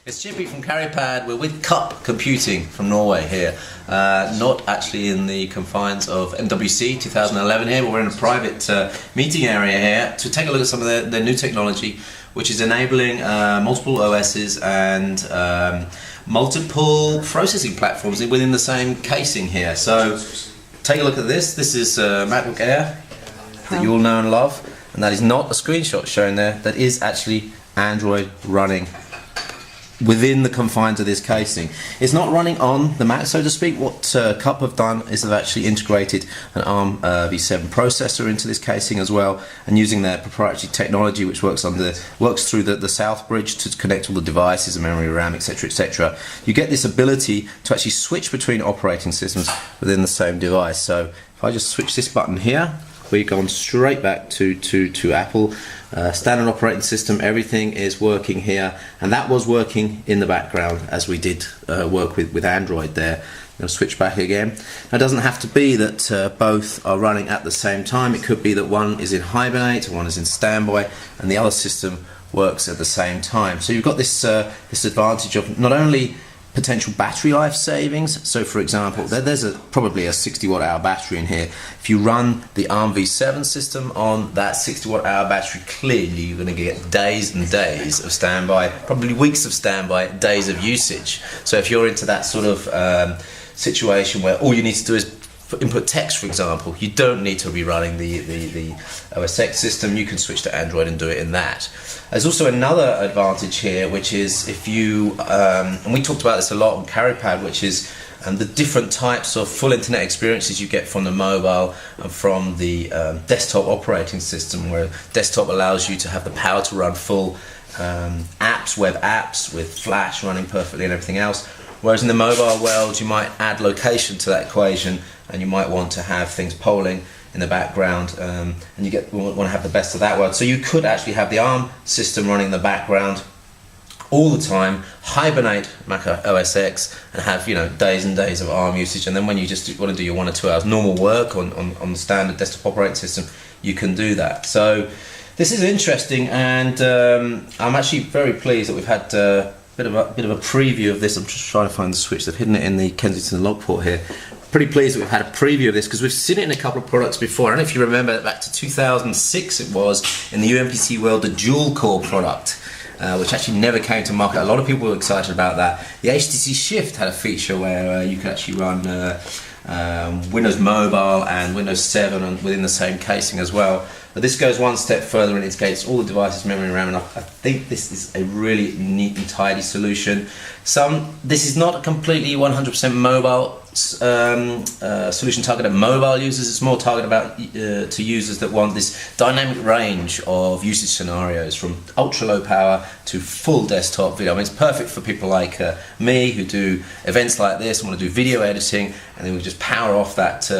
It's Chippy from CarryPad. We're with Cup Computing from Norway here. Not actually in the confines of MWC 2011 here, but we're in a private meeting area here to take a look at some of their new technology, which is enabling multiple OSs and multiple processing platforms within the same casing here. So take a look at this. This is MacBook Air that you all know and love, and that is not a screenshot shown there. That is actually Android running within the confines of this casing. It's not running on the Mac, so to speak. What Cup have done is they've actually integrated an ARM v7 processor into this casing as well, and using their proprietary technology, which works through the South Bridge to connect all the devices, the memory, RAM, etc., etc. You get this ability to actually switch between operating systems within the same device. So if I just switch this button here, we've gone straight back to Apple. Standard operating system, everything is working here, and that was working in the background as we did work with Android there. I'm going to switch back again. Now, it doesn't have to be that both are running at the same time. It could be that one is in hibernate, one is in standby, and the other system works at the same time. So you've got this advantage of not only potential battery life savings. So for example, there's probably a 60 watt hour battery in here. If you run the ARM v7 system on that 60 watt hour battery, clearly you're going to get days and days of standby, probably weeks of standby, days of usage. So if you're into that sort of situation where all you need to do is input text, for example, you don't need to be running the OSX system. You can switch to Android and do it in that. There's also another advantage here, which is if you, and we talked about this a lot on CarryPad, which is the different types of full internet experiences you get from the mobile and from the desktop operating system, where desktop allows you to have the power to run full apps, web apps with Flash running perfectly and everything else. Whereas in the mobile world, you might add location to that equation, and you might want to have things polling in the background, and you want to have the best of that world. So you could actually have the ARM system running in the background all the time, hibernate Mac OS X, and have days and days of ARM usage. And then when you just want to do your 1 or 2 hours normal work on the standard desktop operating system, you can do that. So this is interesting, and I'm actually very pleased that we've had bit of a preview of this. I'm just trying to find the switch. They've hidden it in the Kensington log port here. Pretty pleased that we've had a preview of this, because we've seen it in a couple of products before. I don't know if you remember, back to 2006 it was, in the UMPC world, the dual core product, which actually never came to market. A lot of people were excited about that. The HTC Shift had a feature where you could actually run Windows Mobile and Windows 7 within the same casing as well. But this goes one step further and indicates all the devices, memory, RAM, and I think this is a really neat and tidy solution. This is not a completely 100% mobile solution targeted at mobile users. It's more targeted to users that want this dynamic range of usage scenarios, from ultra low power to full desktop video. I mean, it's perfect for people like me, who do events like this and want to do video editing, and then we just power off that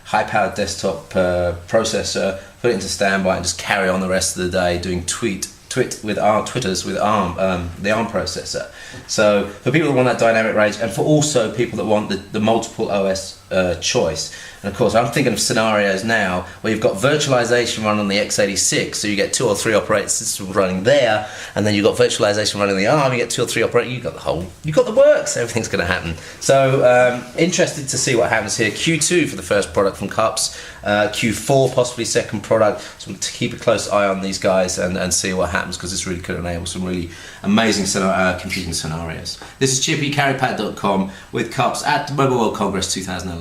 high-powered desktop processor, put it into standby, and just carry on the rest of the day doing Twitters with ARM, the ARM processor. So for people that want that dynamic range, and for also people that want the multiple OS choice. And of course, I'm thinking of scenarios now where you've got virtualization running on the x86, so you get 2 or 3 operating systems running there, and then you've got virtualization running on the ARM, you get 2 or 3 operating, you've got the works, everything's going to happen. So interested to see what happens here. Q2 for the first product from Cups, Q4 possibly second product, so we'll keep a close eye on these guys and see what happens, because this really could enable some really amazing computing scenarios. This is Chippy, CarryPad.com, with Cups at the Mobile World Congress 2011.